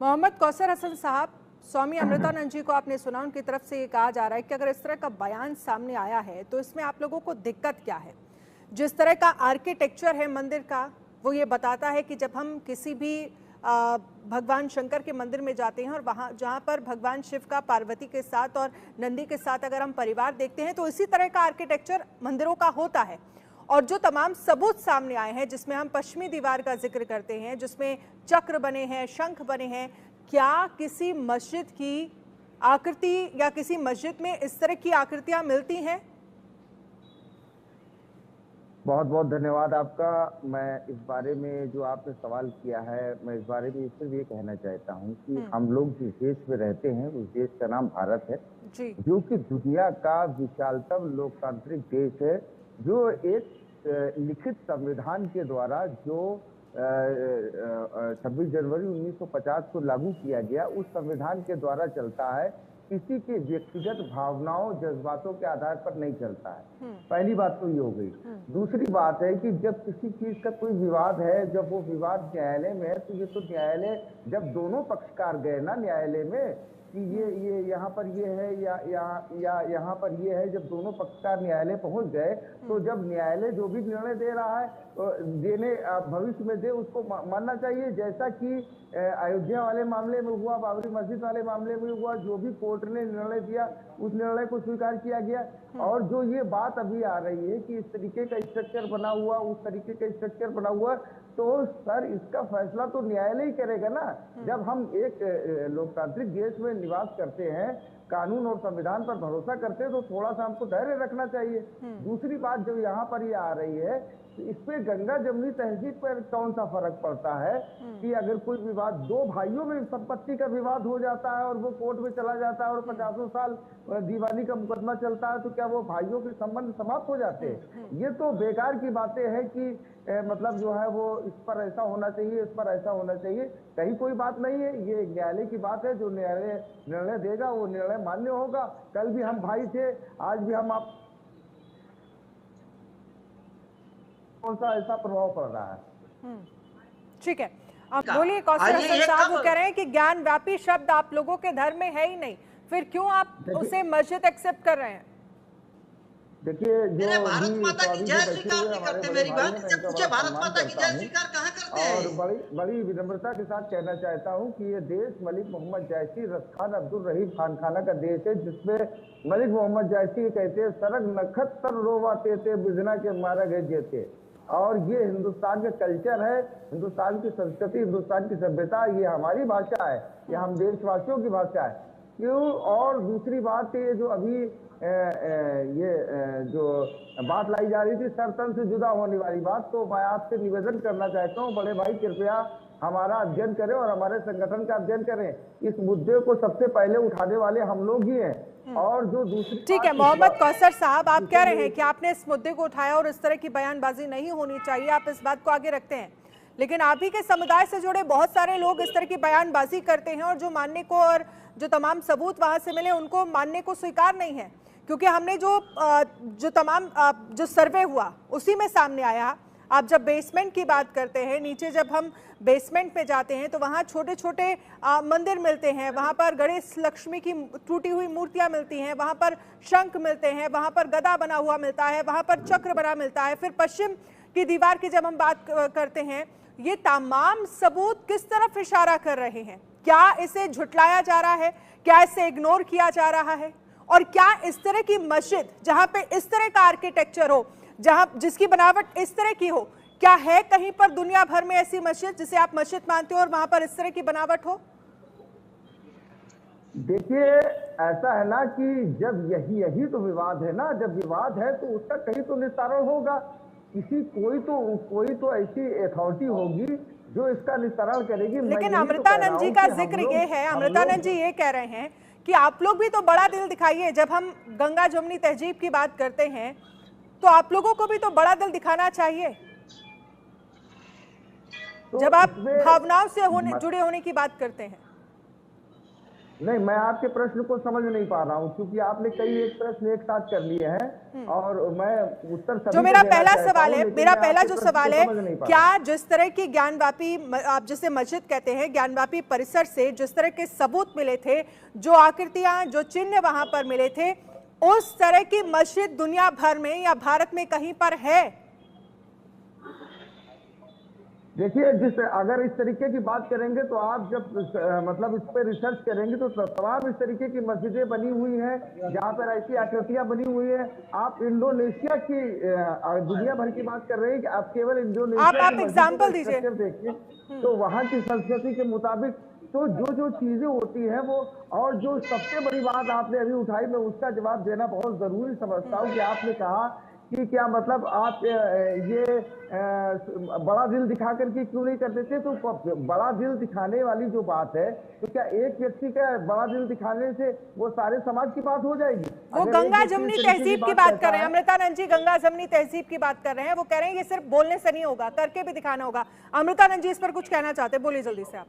मोहम्मद कौसर हसन साहब, स्वामी अमृतानंद जी को आपने सुना, उनकी तरफ से ये कहा जा रहा है कि अगर इस तरह का बयान सामने आया है तो इसमें आप लोगों को दिक्कत क्या है। जिस तरह का आर्किटेक्चर है मंदिर का, वो ये बताता है कि जब हम किसी भी भगवान शंकर के मंदिर में जाते हैं और वहाँ जहाँ पर भगवान शिव का पार्वती के साथ और नंदी के साथ अगर हम परिवार देखते हैं तो इसी तरह का आर्किटेक्चर मंदिरों का होता है। और जो तमाम सबूत सामने आए हैं, जिसमें हम पश्चिमी दीवार का जिक्र करते हैं, जिसमें चक्र बने हैं, शंख बने हैं, क्या किसी मस्जिद की आकृति या किसी मस्जिद में इस तरह की आकृतियां मिलती हैं? बहुत बहुत धन्यवाद आपका। मैं इस बारे में जो आपने सवाल किया है, मैं इस बारे में सिर्फ ये कहना चाहता हूँ कि हम लोग जिस देश में रहते हैं उस देश का नाम भारत है, जो कि दुनिया का विशालतम लोकतांत्रिक देश है, जो एक लिखित संविधान के द्वारा जो 26 जनवरी 1950 को लागू किया गया, उस संविधान के द्वारा चलता है। किसी के व्यक्तिगत भावनाओं जज्बातों के आधार पर नहीं चलता है। पहली बात तो ये हो गई। दूसरी बात है कि जब किसी चीज का कोई विवाद है, जब वो विवाद न्यायालय में है, तो ये तो न्यायालय जब दोनों पक्षकार गए ना न्यायालय में कि ये यहाँ पर ये है या यहाँ पर ये है, जब दोनों पक्षकार न्यायालय पहुंच गए तो जब न्यायालय जो भी निर्णय दे रहा है देने भविष्य में दे, उसको मानना चाहिए। जैसा कि अयोध्या वाले मामले में हुआ, बाबरी मस्जिद वाले मामले में हुआ, जो भी कोर्ट ने निर्णय दिया उस निर्णय को स्वीकार किया गया। और जो ये बात अभी आ रही है कि इस तरीके का स्ट्रक्चर बना हुआ, उस तरीके का स्ट्रक्चर बना हुआ, तो सर इसका फैसला तो न्यायालय ही करेगा ना। जब हम एक लोकतांत्रिक देश में निवास करते हैं, कानून और संविधान पर भरोसा करते हैं, तो थोड़ा सा हमको धैर्य रखना चाहिए। दूसरी बात जो यहाँ पर ये आ रही है, इस पे गंगा जमुनी तहजीब पर कौन सा फर्क पड़ता है कि अगर कोई विवाद दो भाइयों में संपत्ति का विवाद हो जाता है और वो कोर्ट में चला जाता है और 50 साल दीवानी का मुकदमा चलता है, तो क्या वो भाइयों के संबंध समाप्त हो जाते हैं? ये तो बेकार की बातें हैं कि मतलब जो है वो इस पर ऐसा होना चाहिए, इस पर ऐसा होना चाहिए। कहीं कोई बात नहीं है, ये न्यायालय की बात है। जो न्यायालय निर्णय देगा वो निर्णय मान्य होगा। कल भी हम भाई थे, आज भी हम आप कौन सा ऐसा प्रभाव पड़ रहा है। ठीक है, आप बोलिए। कौसर हसन साहब वो कह रहे हैं कि ज्ञान व्यापी शब्द आप लोगों के धर्म में है ही नहीं, फिर क्यों आप उसे मस्जिद एक्सेप्ट कर रहे हैं? देखिए, जो भारत माता की जय स्वीकार नहीं करते, मेरी बात से पूछे भारत माता की जय स्वीकार कहाँ करते हैं? और बड़ी विनम्रता के साथ कहना चाहता हूँ कि ये देश मलिक मोहम्मद जायसी रसखान अब्दुल रहीम खानखाना का देश है, जिसमें मलिक मोहम्मद जायसी कहते हैं सरग नखत्तर रोवाते थे बिजना के मारा गए जेते। और ये हिंदुस्तान का कल्चर है, हिंदुस्तान की संस्कृति, हिंदुस्तान की सभ्यता, ये हमारी भाषा है, ये हम देशवासियों की भाषा है। क्यों? और दूसरी बात ये जो अभी जो बात लाई जा रही थी सरतन से जुदा होने वाली बात, तो मैं आपसे निवेदन करना चाहता हूँ, बड़े भाई कृपया हमारा अध्ययन करें और हमारे संगठन का अध्ययन करें। इस मुद्दे को सबसे पहले उठाने वाले हम लोग ही हैं। और जो दूसरी ठीक है, मोहम्मद कौसर साहब, आप कह रहे हैं कि आपने इस मुद्दे को उठाया और इस तरह की बयानबाजी नहीं होनी चाहिए, आप इस बात को आगे रखते हैं। लेकिन आप ही के समुदाय से जुड़े बहुत सारे लोग इस तरह की बयानबाजी करते हैं और जो मानने को और जो तमाम सबूत वहां से मिले उनको मानने को स्वीकार नहीं है। क्योंकि हमने जो सर्वे हुआ उसी में सामने आया। आप जब बेसमेंट की बात करते हैं, नीचे जब हम बेसमेंट में जाते हैं तो वहाँ छोटे छोटे मंदिर मिलते हैं, वहाँ पर गणेश लक्ष्मी की टूटी हुई मूर्तियाँ मिलती हैं, वहाँ पर शंख मिलते हैं, वहाँ पर गदा बना हुआ मिलता है, वहाँ पर चक्र बना मिलता है। फिर पश्चिम की दीवार की जब हम बात करते हैं, ये तमाम सबूत किस तरफ इशारा कर रहे हैं? क्या इसे झुटलाया जा रहा है? क्या इसे इग्नोर किया जा रहा है? और क्या इस तरह की मस्जिद जहां पे इस तरह का आर्किटेक्चर हो, जिसकी बनावट इस तरह की हो, क्या है कहीं पर दुनिया भर में ऐसी मस्जिद जिसे आप मस्जिद मानते हो और वहां पर इस तरह की बनावट हो? देखिए, ऐसा है ना कि जब यही तो विवाद है ना, जब विवाद है तो उसका कहीं तो निस्तारण होगा। कोई तो ऐसी अथॉरिटी होगी जो इसका निस्तारण करेगी। लेकिन अमृतानंद जी का जिक्र ये है, अमृतानंद जी ये कह रहे हैं कि आप लोग भी तो बड़ा दिल दिखाइए। जब हम गंगा जमुनी तहजीब की बात करते हैं तो आप लोगों को भी तो बड़ा दिल दिखाना चाहिए। तो जब आप भावनाओं से जुड़े होने की बात करते हैं, नहीं, मैं आपके प्रश्न को समझ नहीं पा रहा हूँ, क्योंकि आपने कई एक प्रश्न एक साथ कर लिए हैं और मैं उत्तर सभी जो को मेरा देना पहला चाहता सवाल हूं, है, लेकिन मेरा मैं पहला आपके जो प्रश्न को सवाल है, समझ नहीं पा रहा क्या जिस तरह की ज्ञानवापी, आप जिसे मस्जिद कहते हैं, ज्ञानवापी परिसर से जिस तरह के सबूत मिले थे, जो आकृतियां, जो चिन्ह वहां पर मिले थे, उस तरह की मस्जिद दुनिया भर में या भारत में कहीं पर है? देखिए, अगर इस तरीके की बात करेंगे तो आप जब मतलब इस पर रिसर्च करेंगे तो तमाम इस तरीके की मस्जिदें बनी हुई हैं जहां पर ऐसी आकृतियां बनी हुई हैं। आप इंडोनेशिया की दुनिया भर की बात कर रहे हैं कि आप केवल इंडोनेशिया आप की मस्जिदों का एग्जाम्पल दीजिए। स्ट्रक्चर देखिए तो वहां की संस्कृति के मुताबिक तो जो जो चीजें होती हैं वो, और जो सबसे बड़ी बात आपने अभी उठाई, मैं उसका जवाब देना बहुत जरूरी समझता हूँ कि आपने कहा कि क्या मतलब आप ये बड़ा दिल दिखा करके क्यों नहीं कर देते। तो बड़ा दिल दिखाने वाली जो बात है, तो क्या एक व्यक्ति का बड़ा दिल दिखाने से वो सारे समाज की बात हो जाएगी? वो अगर एक गंगा व्यक्ति जमनी इस तरीके तहजीब की बात बात कर रहे हैं, कहता है, अमृतानंद जी गंगा जमनी तहजीब की बात कर रहे हैं। वो कह रहे हैं ये सिर्फ बोलने से नहीं होगा, करके भी दिखाना होगा। अमृतानंद जी इस पर कुछ कहना चाहते हैं, बोलिए जल्दी से आप।